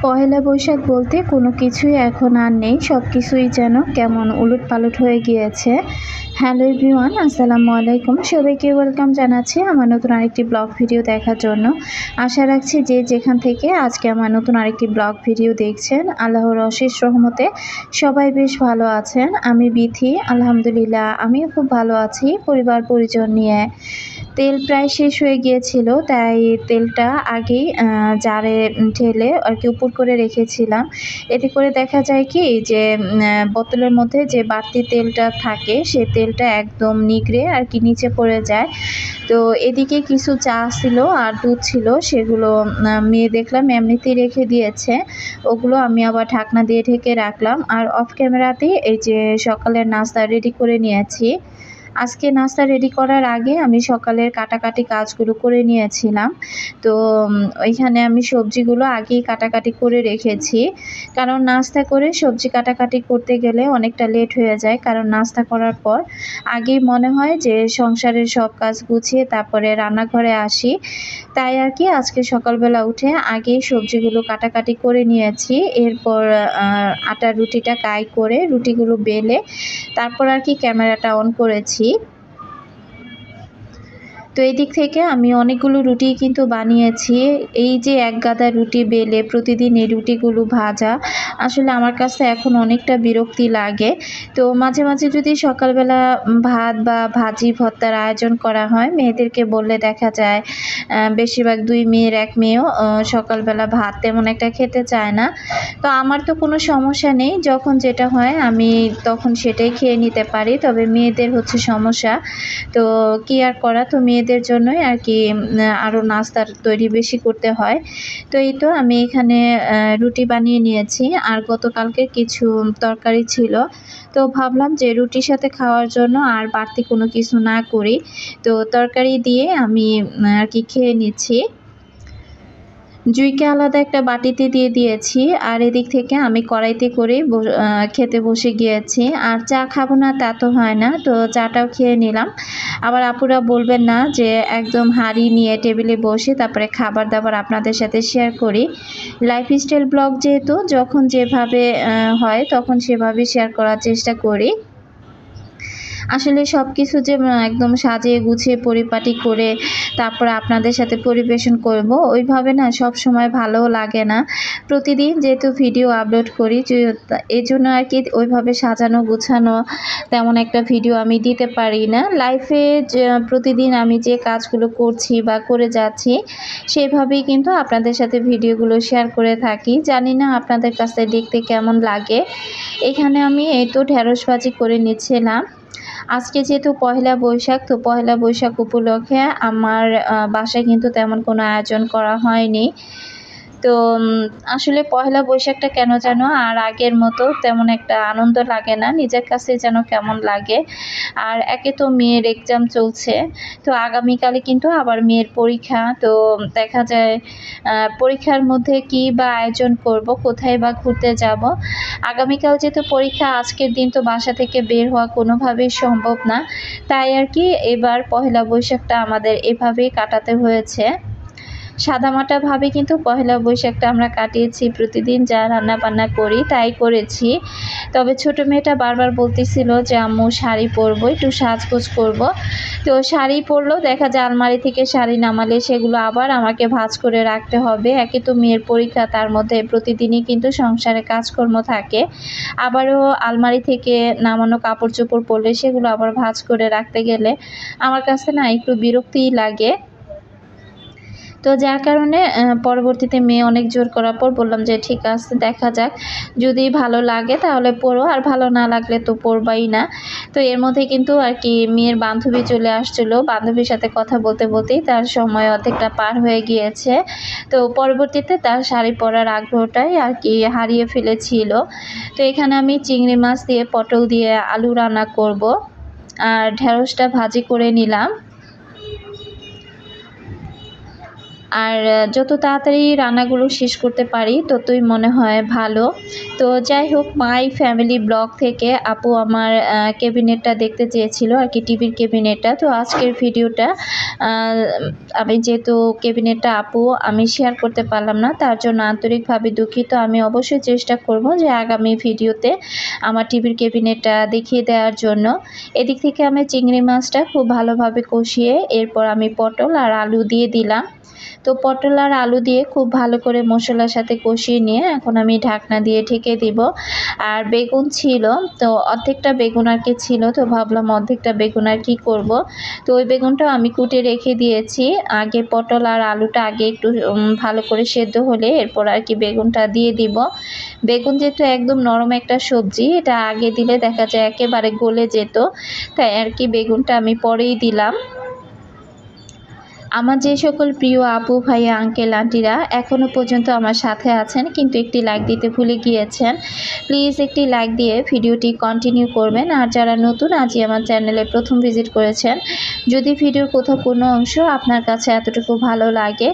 পহেলা বৈশাখ বলতে কোনো কিছুই এখন আর নেই, সব কিছুই যেন কেমন উলটপালট হয়ে গিয়েছে। হ্যালো এভরিওয়ান, আসসালামু আলাইকুম। সবাইকে ওয়েলকাম জানাচ্ছি আমার নতুন আরেকটি ব্লগ ভিডিও দেখার জন্য। আশা রাখছি যে যেখান থেকে আজকে আমার নতুন আরেকটি ব্লগ ভিডিও দেখছেন, আল্লাহর অশেষ রহমতে সবাই বেশ ভালো আছেন। আমি বিথি, আলহামদুলিল্লাহ আমিও খুব ভালো আছি পরিবার পরিজন নিয়ে। তেল প্রায় শেষ হয়ে গিয়েছিল, তাই তেলটা আগেই জারে ঢেলে আর কি উপর করে রেখেছিলাম। এতে করে দেখা যায় কি যে বোতলের মধ্যে যে বাড়তি তেলটা থাকে সে তেলটা একদম নিগড়ে আর কি নিচে পড়ে যায়। তো এদিকে কিছু চা ছিল আর দুধ ছিল, সেগুলো মেয়ে দেখলাম এমনিতেই রেখে দিয়েছে, ওগুলো আমি আবার ঢাকনা দিয়ে ঢেকে রাখলাম। আর অফ ক্যামেরাতেই এই যে সকালের নাস্তা রেডি করে নিয়েছি। আজকে নাস্তা রেডি করার আগে আমি সকালের কাটাকাটি কাজগুলো করে নিয়েছিলাম। তো ওইখানে আমি সবজিগুলো আগেই কাটাকাটি করে রেখেছি, কারণ নাস্তা করে সবজি কাটাকাটি করতে গেলে অনেকটা লেট হয়ে যায়। কারণ নাস্তা করার পর আগেই মনে হয় যে সংসারের সব কাজ গুছিয়ে তারপরে রান্নাঘরে আসি, তাই আর কি আজকে সকালবেলা উঠে আগেই সবজিগুলো কাটাকাটি করে নিয়েছি। এরপর আটার রুটিটা কাই করে রুটিগুলো বেলে তারপর আর কি ক্যামেরাটা অন করেছি। তো এই দিক থেকে আমি অনেকগুলো রুটি কিন্তু বানিয়েছি। এই যে এক গাদা রুটি বেলে প্রতিদিন এই রুটিগুলো ভাজা আসলে আমার কাছে এখন অনেকটা বিরক্তি লাগে। তো মাঝে মাঝে যদি সকালবেলা ভাত বা ভাজি ভর্তার আয়োজন করা হয়, মেয়েদেরকে বললে দেখা যায় বেশিরভাগ দুই মেয়ের এক মেয়েও সকালবেলা ভাত তেমন একটা খেতে চায় না। তো আমার তো কোনো সমস্যা নেই, যখন যেটা হয় আমি তখন সেটাই খেয়ে নিতে পারি। তবে মেয়েদের হচ্ছে সমস্যা, তো কি আর করা, তো মেয়েদের জন্যই আর কি আরও নাস্তার তৈরি বেশি করতে হয়। তো এই তো আমি এখানে রুটি বানিয়ে নিয়েছি আর গতকালকে কিছু তরকারি ছিল, তো ভাবলাম যে রুটির সাথে খাওয়ার জন্য আর বাড়তি কোনো কিছু না করি, তো তরকারি দিয়ে আমি আর কি খেয়ে নিচ্ছি। জুইকে আলাদা একটা বাটিতে দিয়ে দিয়েছি আর এদিক থেকে আমি কড়াইতে করে খেতে বসে গিয়েছি। আর চা খাবো না তা তো হয় না, তো চাটাও খেয়ে নিলাম। আবার আপুরা বলবেন না যে একদম হাঁড়ি নিয়ে টেবিলে বসে তারপরে খাবার দাবার আপনাদের সাথে শেয়ার করি। লাইফস্টাইল ব্লগ যেহেতু যখন যেভাবে হয় তখন সেভাবে শেয়ার করার চেষ্টা করি। আসলে সব কিছু যে একদম সাজিয়ে গুছিয়ে পরিপাটি করে তারপর আপনাদের সাথে পরিবেশন করব, ওইভাবে না সব সময় ভালোও লাগে না। প্রতিদিন যেহেতু ভিডিও আপলোড করি, এই জন্য আর কি ওইভাবে সাজানো গুছানো তেমন একটা ভিডিও আমি দিতে পারি না। লাইফে প্রতিদিন আমি যে কাজগুলো করছি বা করে যাচ্ছি সেইভাবেই কিন্তু আপনাদের সাথে ভিডিওগুলো শেয়ার করে থাকি। জানি না আপনাদের কাছে দেখতে কেমন লাগে। এখানে আমি এই তো ঢেঁড়স ভাজি করে নিচ্ছিলাম। আজকে যেহেতু পহেলা বৈশাখ, তো পহেলা বৈশাখ উপলক্ষে আমার বাসায় কিন্তু তেমন কোনো আয়োজন করা হয়নি। তো আসলে পহেলা বৈশাখটা কেন যেন আর আগের মতো তেমন একটা আনন্দ লাগে না, নিজের কাছে যেন কেমন লাগে। আর একে তো মেয়ের এক্সাম চলছে, তো আগামীকালে কিন্তু আবার মেয়ের পরীক্ষা, তো দেখা যায় পরীক্ষার মধ্যে কি বা আয়োজন করব, কোথায় বা ঘুরতে যাব। আগামীকাল যেহেতু পরীক্ষা, আজকের দিন তো বাসা থেকে বের হওয়া কোনোভাবেই সম্ভব না, তাই আর কি এবার পহেলা বৈশাখটা আমাদের এভাবেই কাটাতে হয়েছে। সাদামাটাভাবে কিন্তু পহেলা বৈশাখটা আমরা কাটিয়েছি, প্রতিদিন যা রান্না বান্না করি তাই করেছি। তবে ছোট মেয়েটা বারবার বলতেছিল যে আম্মু শাড়ি পরবো, একটু সাজগোজ করব। তো শাড়ি পরলেও দেখা যায় আলমারি থেকে শাড়ি নামালে সেগুলো আবার আমাকে ভাঁজ করে রাখতে হবে। একে তো মেয়ের পরীক্ষা, তার মধ্যে প্রতিদিনই কিন্তু সংসারে কাজকর্ম থাকে, আবারও আলমারি থেকে নামানো কাপড় চোপড় পরলে সেগুলো আবার ভাঁজ করে রাখতে গেলে আমার কাছে না একটু বিরক্তিই লাগে। তো যার কারণে পরবর্তীতে মেয়ে অনেক জোর করার পর বললাম যে ঠিক আছে, দেখা যাক, যদি ভালো লাগে তাহলে পরো, আর ভালো না লাগলে তো পরবাই না। তো এর মধ্যে কিন্তু আর কি মেয়ের বান্ধবী চলে আসছিলো, বান্ধবীর সাথে কথা বলতে বলতেই তার সময় অর্ধেকটা পার হয়ে গিয়েছে। তো পরবর্তীতে তার শাড়ি পরার আগ্রহটাই আর কি হারিয়ে ফেলেছিল। তো এখানে আমি চিংড়ি মাছ দিয়ে পটল দিয়ে আলু রান্না করব আর ঢেঁড়সটা ভাজি করে নিলাম। আর যত তাড়াতাড়ি রান্নাগুলো শেষ করতে পারি ততই মনে হয় ভালো। তো যাই হোক, মাই ফ্যামিলি ব্লগ থেকে আপু আমার ক্যাবিনেটটা দেখতে চেয়েছিল আর কি, টিভির ক্যাবিনেটটা। তো আজকের ভিডিওটা আমি যেহেতু ক্যাবিনেটটা আমি শেয়ার করতে পারলাম না, তার জন্য আন্তরিকভাবে দুঃখিত। আমি অবশ্যই চেষ্টা করব যে আগামী ভিডিওতে আমার টিভির ক্যাবিনেটটা দেখিয়ে দেওয়ার জন্য। এদিক থেকে আমি চিংড়ি মাছটা খুব ভালোভাবে কষিয়ে এরপর আমি পটল আর আলু দিয়ে দিলাম। তো পটল আর আলু দিয়ে খুব ভালো করে মশলার সাথে কষিয়ে নিয়ে এখন আমি ঢাকনা দিয়ে ঢেকে দিব। আর বেগুন ছিল, তো অর্ধেকটা বেগুন আর কি ছিল, তো ভাবলাম অর্ধেকটা বেগুন আর কি করব। তো ওই বেগুনটাও আমি কুটে রেখে দিয়েছি। আগে পটল আর আলুটা আগে একটু ভালো করে সেদ্ধ হলে এরপর আর কি বেগুনটা দিয়ে দিব। বেগুন যেহেতু একদম নরম একটা সবজি, এটা আগে দিলে দেখা যায় একেবারে গলে যেত, তাই আর কি বেগুনটা আমি পরেই দিলাম। আমার যে সকল প্রিয় আপু ভাইয়া আঙ্কেল আন্টিরা এখনও পর্যন্ত আমার সাথে আছেন কিন্তু একটি লাইক দিতে ভুলে গিয়েছেন, প্লিজ একটি লাইক দিয়ে ভিডিওটি কন্টিনিউ করবেন। আর যারা নতুন আজই আমার চ্যানেলে প্রথম ভিজিট করেছেন, যদি ভিডিওর কোথাও কোনো অংশ আপনার কাছে এতটুকু ভালো লাগে,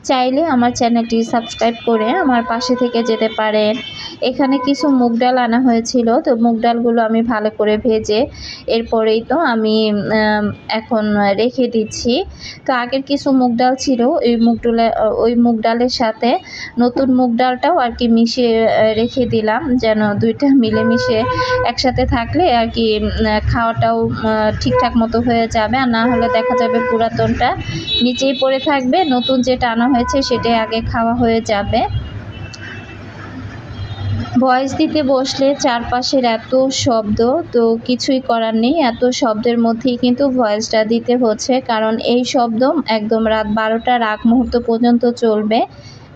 চাইলে আমার চ্যানেলটি সাবস্ক্রাইব করে আমার পাশে থেকে যেতে পারেন। এখানে কিছু মুগ ডাল আনা হয়েছিল, তো মুগ ডালগুলো আমি ভালো করে ভেজে এরপরেই তো আমি এখন রেখে দিচ্ছি। তো আগের কিছু মুগ ডাল ছিল, ওই মুগ ডালের সাথে নতুন মুগ ডালটাও আর কি মিশিয়ে রেখে দিলাম, যেন দুইটা মিলেমিশে একসাথে থাকলে আর কি খাওয়াটাও ঠিকঠাক মতো হয়ে যাবে। আর না হলে দেখা যাবে পুরাতনটা নিচেই পড়ে থাকবে, নতুন যেটা আনা হয়েছে সেটাই আগে খাওয়া হয়ে যাবে। ভয়েস দিতে বসলে চারপাশের এত শব্দ, তো কিছুই করার নেই, এত শব্দের মধ্যেই কিন্তু ভয়েসটা দিতে হচ্ছে, কারণ এই শব্দ একদম রাত 12টার আগ মুহূর্ত পর্যন্ত চলবে।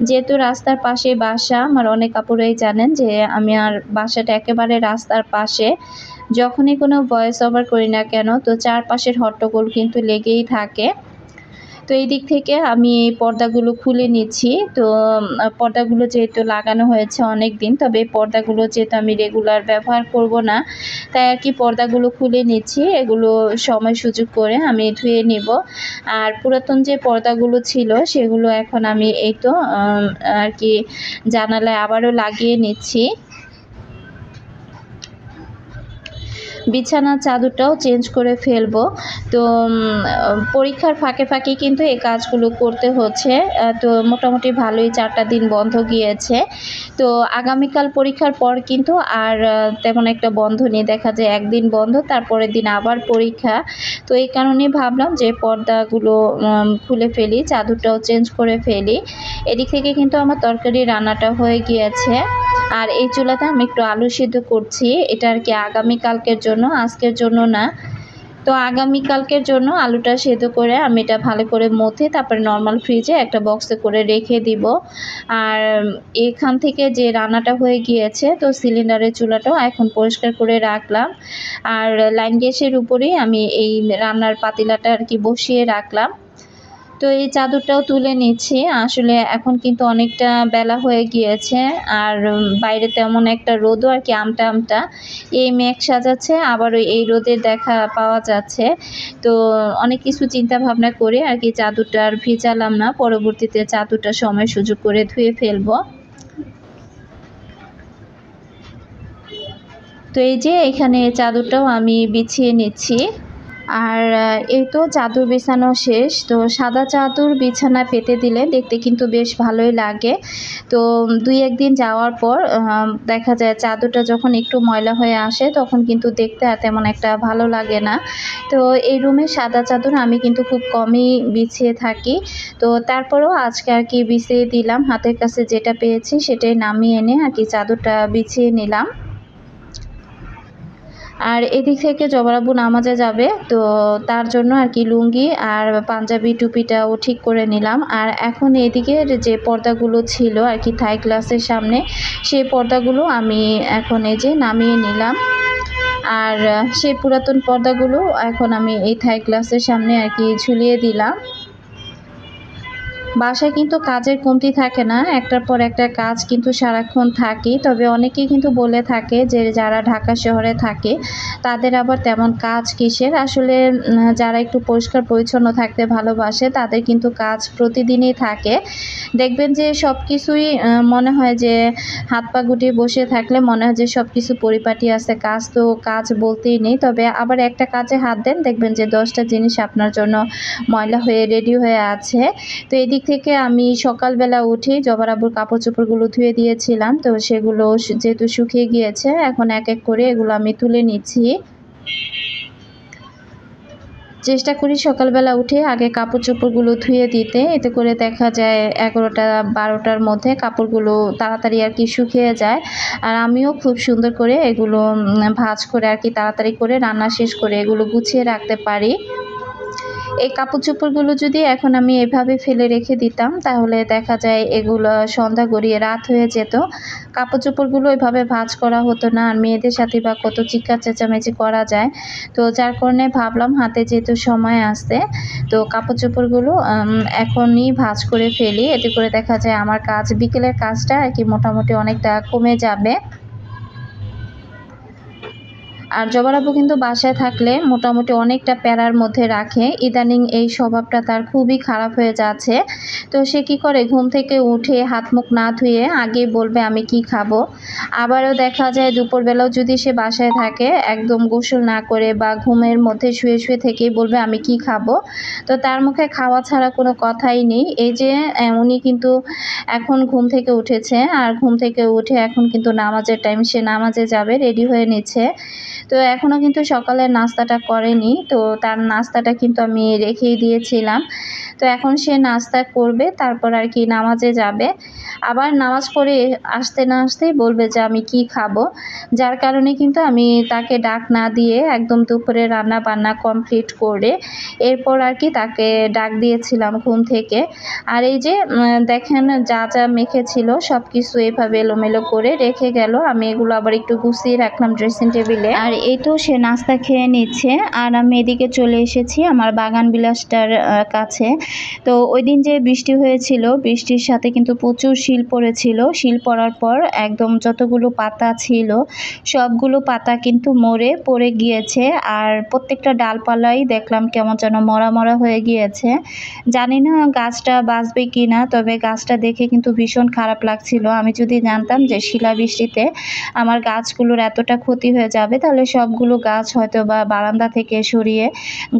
যেহেতু রাস্তার পাশে বাসা, আমার অনেক আপুরাই জানেন যে আমি আর বাসাটা একেবারে রাস্তার পাশে, যখনই কোনো ভয়েস ওভার করি না কেন তো চারপাশের হট্টগোল কিন্তু লেগেই থাকে। তো এই দিক থেকে আমি এই পর্দাগুলো খুলে নিচ্ছি। তো পর্দাগুলো যেহেতু লাগানো হয়েছে অনেক দিন, তবে এই পর্দাগুলো যেহেতু আমি রেগুলার ব্যবহার করব না, তাই আর কি পর্দাগুলো খুলে নিচ্ছি। এগুলো সময় সুযোগ করে আমি ধুয়ে নেব। আর পুরাতন যে পর্দাগুলো ছিল সেগুলো এখন আমি এই তো আর কি জানালায় আবারও লাগিয়ে নিচ্ছি। বিছানার চাদরটাও চেঞ্জ করে ফেলবো। তো পরীক্ষার ফাঁকে ফাঁকে কিন্তু এই কাজগুলো করতে হচ্ছে। তো মোটামুটি ভালোই 4টা দিন বন্ধ গিয়েছে। তো আগামীকাল পরীক্ষার পর কিন্তু আর তেমন একটা বন্ধ নেই, দেখা যায় একদিন বন্ধ, তারপরের দিন আবার পরীক্ষা। তো এই কারণেই ভাবলাম যে পর্দাগুলো খুলে ফেলি, চাদরটাও চেঞ্জ করে ফেলি। এদিক থেকে কিন্তু আমার তরকারি রান্নাটা হয়ে গিয়েছে। আর এই চুলাতে আমি একটু আলু সিদ্ধ করছি, এটা আর কি আগামীকালকের জন্য, আজকের জন্য না। তো আগামীকালকের জন্য আলুটা সেদ্ধ করে আমি এটা ভালো করে মথে তারপরে নর্মাল ফ্রিজে একটা বক্সে করে রেখে দিব। আর এখান থেকে যে রান্নাটা হয়ে গিয়েছে, তো সিলিন্ডারের চুলাটাও এখন পরিষ্কার করে রাখলাম। আর লাইন গ্যাসের উপরেই আমি এই রান্নার পাতিলাটা আর কি বসিয়ে রাখলাম। তো এই চাদরটাও তুলে নিচ্ছি। আসলে এখন কিন্তু অনেকটা বেলা হয়ে গিয়েছে, আর বাইরে তেমন একটা রোদও আর কি আমটা আমটা এই মেঘ সাজাচ্ছে, আবারও এই রোদের দেখা পাওয়া যাচ্ছে। তো অনেক কিছু চিন্তা ভাবনা করে আর কি চাদরটা আর ভিজালাম না, পরবর্তীতে চাদরটা সময় সুযোগ করে ধুয়ে ফেলবো। তো এই যে এখানে চাদরটাও আমি বিছিয়ে নিচ্ছি। আর এই তো চাদর বিছানো শেষ। তো সাদা চাদর বিছানায় পেতে দিলে দেখতে কিন্তু বেশ ভালোই লাগে। তো 2-1 দিন যাওয়ার পর দেখা যায় চাদরটা যখন একটু ময়লা হয়ে আসে তখন কিন্তু দেখতে আর তেমন একটা ভালো লাগে না। তো এই রুমে সাদা চাদর আমি কিন্তু খুব কমই বিছিয়ে থাকি। তো তারপরেও আজকে আর কি বিছিয়ে দিলাম, হাতের কাছে যেটা পেয়েছি সেটাই নামিয়ে এনে আর কি চাদরটা বিছিয়ে নিলাম। আর এদিক থেকে জবার আব্বু নামাজে যাবে, তো তার জন্য আর কি লুঙ্গি আর পাঞ্জাবি টুপিটাও ঠিক করে নিলাম। আর এখন এদিকে যে পর্দাগুলো ছিল আর কি থাই গ্লাসের সামনে, সেই পর্দাগুলো আমি এখন এই যে নামিয়ে নিলাম। আর সেই পুরাতন পর্দাগুলো এখন আমি এই থাই গ্লাসের সামনে আর কি ঝুলিয়ে দিলাম। বাসায় কিন্তু কাজের কমতি থাকে না, একটার পর একটা কাজ কিন্তু সারাক্ষণ থাকে। তবে অনেকেই কিন্তু বলে থাকে যে যারা ঢাকা শহরে থাকে তাদের আবার তেমন কাজ কিসের। আসলে যারা একটু পরিষ্কার পরিচ্ছন্ন থাকতে ভালোবাসে তাদের কিন্তু কাজ প্রতিদিনই থাকে। দেখবেন যে সব কিছুই মনে হয় যে হাত পা গুটিয়ে বসে থাকলে মনে হয় যে সব কিছু পরিপাটি আছে, কাজ তো কাজ বলতেই নেই। তবে আবার একটা কাজে হাত দেন, দেখবেন যে 10টা জিনিস আপনার জন্য ময়লা হয়ে রেডি হয়ে আছে। তো এদিক থেকে আমি সকালবেলা উঠেই জবার আব্বুর কাপড় চোপড়গুলো ধুয়ে দিয়েছিলাম, তো সেগুলো যেহেতু শুকিয়ে গিয়েছে এখন এক এক করে এগুলো আমি তুলে নিচ্ছি। চেষ্টা করি সকালবেলা উঠে আগে কাপড় চোপড়গুলো ধুয়ে দিতে, এতে করে দেখা যায় 11টা 12টার মধ্যে কাপড়গুলো তাড়াতাড়ি আর কি শুকিয়ে যায়। আর আমিও খুব সুন্দর করে এগুলো ভাঁজ করে আর কি তাড়াতাড়ি করে রান্না শেষ করে এগুলো গুছিয়ে রাখতে পারি। এই কাপড় চোপড়গুলো যদি এখন আমি এভাবে ফেলে রেখে দিতাম তাহলে দেখা যায় এগুলো সন্ধ্যা গড়িয়ে রাত হয়ে যেত। কাপড় চোপড়গুলো এভাবে ভাঁজ করা হতো না, আর মেয়েদের সাথে বা কত চিৎকার চেঁচামেচি করা যায়। তো যার কারণে ভাবলাম হাতে যেহেতু সময় আসছে তো কাপড় চোপড়গুলো এখনই ভাঁজ করে ফেলি, এতে করে দেখা যায় আমার কাজ বিকেলের কাজটা আর কি মোটামুটি অনেকটা কমে যাবে। আর জবার আব্বু কিন্তু বাসায় থাকলে মোটামুটি অনেকটা প্যারার মধ্যে রাখে, ইদানিং এই স্বভাবটা তার খুবই খারাপ হয়ে যাচ্ছে। তো সে কি করে, ঘুম থেকে উঠে হাত মুখ না ধুয়ে আগেই বলবে আমি কি খাবো। আবারও দেখা যায় দুপুরবেলাও যদি সে বাসায় থাকে একদম গোসল না করে বা ঘুমের মধ্যে শুয়ে শুয়ে থেকেই বলবে আমি কি খাবো। তো তার মুখে খাওয়া ছাড়া কোনো কথাই নেই। এই যে উনি কিন্তু এখন ঘুম থেকে উঠেছে, আর ঘুম থেকে উঠে এখন কিন্তু নামাজের টাইম, সে নামাজে যাবে, রেডি হয়ে নিচ্ছে। তো এখনও কিন্তু সকালের নাস্তাটা করেনি, তো তার নাস্তাটা কিন্তু আমি রেখেই দিয়েছিলাম। তো এখন সে নাস্তা করবে, তারপর আর কি নামাজে যাবে। আবার নামাজ পড়ে আসতে না আসতেই বলবে যে আমি কি খাবো। যার কারণে কিন্তু আমি তাকে ডাক না দিয়ে একদম দুপুরে রান্না বান্না কমপ্লিট করে এরপর আর কি তাকে ডাক দিয়েছিলাম ঘুম থেকে। আর এই যে দেখেন যা যা মেখেছিল সব কিছু এভাবে এলোমেলো করে রেখে গেল, আমি এগুলো আবার একটু গুছিয়ে রাখলাম ড্রেসিং টেবিলে। আর এই তো সে নাস্তা খেয়ে নিচ্ছে, আর আমি এদিকে চলে এসেছি আমার বাগান বিলাসটার কাছে। তো ওই দিন যে বৃষ্টি হয়েছিল, বৃষ্টির সাথে কিন্তু প্রচুর শিল পড়েছিল। শিল পড়ার পর একদম যতগুলো পাতা ছিল সবগুলো পাতা কিন্তু মরে পড়ে গিয়েছে, আর প্রত্যেকটা ডালপালাই দেখলাম কেমন যেন মরা মরা হয়ে গিয়েছে। জানি না গাছটা বাঁচবে কি না, তবে গাছটা দেখে কিন্তু ভীষণ খারাপ লাগছিল। আমি যদি জানতাম যে শিলাবৃষ্টিতে আমার গাছগুলোর এতটা ক্ষতি হয়ে যাবে তাহলে সবগুলো গাছ হয়তো বা বারান্দা থেকে সরিয়ে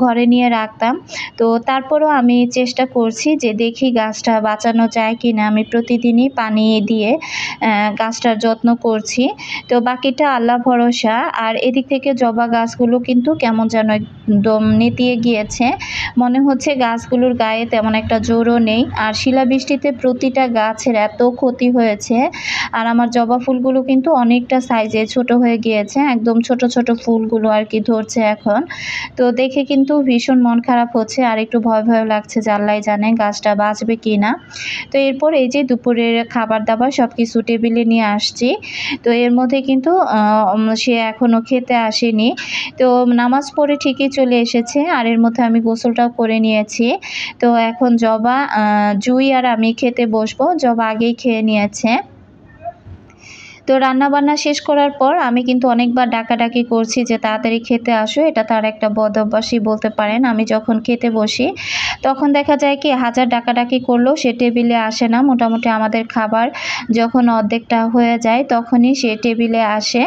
ঘরে নিয়ে রাখতাম। তো তারপরও আমি চেষ্টা করছি যে দেখি গাছটা বাঁচানো যায় কি না। আমি প্রতিদিনই পানি দিয়ে গাছটার যত্ন করছি। তো বাকিটা আল্লাহ ভরসা। আর এদিক থেকে জবা গাছগুলো কিন্তু কেমন যেন একদম নেতিয়ে গিয়েছে, মনে হচ্ছে গাছগুলোর গায়ে তেমন একটা জোরও নেই। আর শিলাবৃষ্টিতে প্রতিটা গাছের এত ক্ষতি হয়েছে। আর আমার জবা ফুলগুলো কিন্তু অনেকটা সাইজে ছোট হয়ে গিয়েছে, একদম ছোট ছোট ফুলগুলো আর কি ধরছে এখন। তো দেখে কিন্তু ভীষণ মন খারাপ হচ্ছে, আর একটু ভয় ভয় লাগছে যে আল্লাহ জানে গাছটা বাঁচবে কি না। তো এরপর এই যে দুপুরের খাবার দাবার সব কিছু টেবিলে নিয়ে আসছি। তো এর মধ্যে কিন্তু সে এখনও খেতে আসেনি। তো নামাজ পড়ে ঠিকই চলে এসেছে, আর এর মধ্যে আমি গোসলটাও করে নিয়েছি। তো এখন জবা, জুই আর আমি খেতে বসবো, জবা আগেই খেয়ে নিয়েছে। তো রান্নাবান্না শেষ করার পর আমি কিন্তু অনেকবার ডাকাডাকি করছি যে তাড়াতাড়ি খেতে আসো, এটা তার একটা বদ অভ্যাসই বলতে পারেন। আমি যখন খেতে বসি তখন দেখা যায় কি হাজার ডাকাডাকি করলেও সে টেবিলে আসে না। মোটামুটি আমাদের খাবার যখন অর্ধেকটা হয়ে যায় তখনই সে টেবিলে আসে,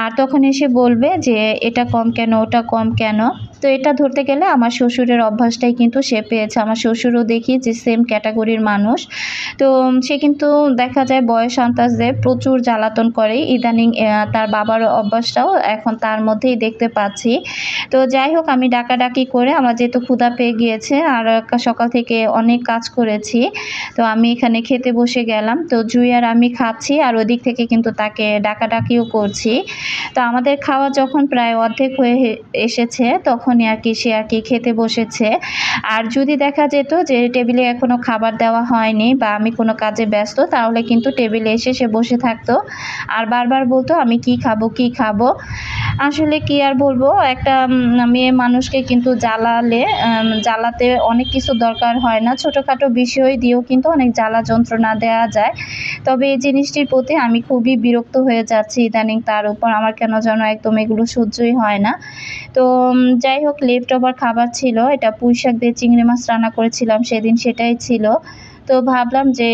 আর তখন এসে বলবে যে এটা কম কেন, ওটা কম কেন। তো এটা ধরতে গেলে আমার শ্বশুরের অভ্যাসটাই কিন্তু সে পেয়েছে। আমার শ্বশুরও দেখি যে সেম ক্যাটাগরির মানুষ। তো সে কিন্তু দেখা যায় বয়স আন্তাজে প্রচুর জ্বালাতন করে, ইদানিং তার বাবার অভ্যাসটাও এখন তার মধ্যেই দেখতে পাচ্ছি। তো যাই হোক, আমি ডাকাডাকি করে আমার যেহেতু ক্ষুধা পেয়ে গিয়েছে আর সকাল থেকে অনেক কাজ করেছি, তো আমি এখানে খেতে বসে গেলাম। তো জুই আর আমি খাচ্ছি, আর ওদিক থেকে কিন্তু তাকে ডাকাডাকিও করছি। তো আমাদের খাওয়া যখন প্রায় অর্ধেক হয়ে এসেছে তখন তখনই আর কি সে আর কি খেতে বসেছে। আর যদি দেখা যেত যে টেবিলে এখনও খাবার দেওয়া হয়নি বা আমি কোনো কাজে ব্যস্ত, তাহলে কিন্তু টেবিলে এসে সে বসে থাকতো আর বারবার বলতো আমি কি খাবো কি খাবো। আসলে কি আর বলবো, একটা মেয়ে মানুষকে কিন্তু জ্বালাতে অনেক কিছু দরকার হয় না, ছোটোখাটো বিষয় দিয়েও কিন্তু অনেক জ্বালা যন্ত্রণা দেওয়া যায়। তবে এই জিনিসটির প্রতি আমি খুবই বিরক্ত হয়ে যাচ্ছি ইদানিং, তার উপর আমার কেন যেন একদম এগুলো সহ্যই হয় না। তো যাই হোক, লেফট ওভার খাবার ছিল, এটা পুঁই শাক দিয়ে চিংড়ি মাছ রান্না করেছিলাম সেদিন, সেটাই ছিল। তো ভাবলাম যে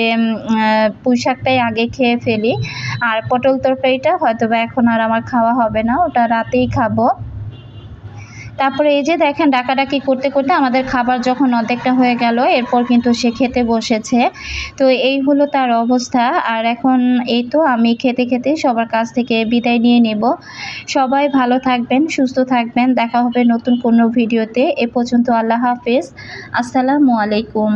পুঁই শাকটাই আগে খেয়ে ফেলি, আর পটল তরকারিটা হয়তোবা এখন আর আমার খাওয়া হবে না, ওটা রাতেই খাবো। তারপরে এই যে দেখেন ডাকাডাকি করতে করতে আমাদের খাবার যখন অর্ধেকটা হয়ে গেল, এরপর কিন্তু সে খেতে বসেছে। তো এই হলো তার অবস্থা। আর এখন এই তো আমি খেতে খেতে সবার কাছ থেকে বিদায় নিয়ে নেব। সবাই ভালো থাকবেন, সুস্থ থাকবেন, দেখা হবে নতুন কোনো ভিডিওতে। এ পর্যন্ত আল্লাহ হাফেজ, আসসালামু আলাইকুম।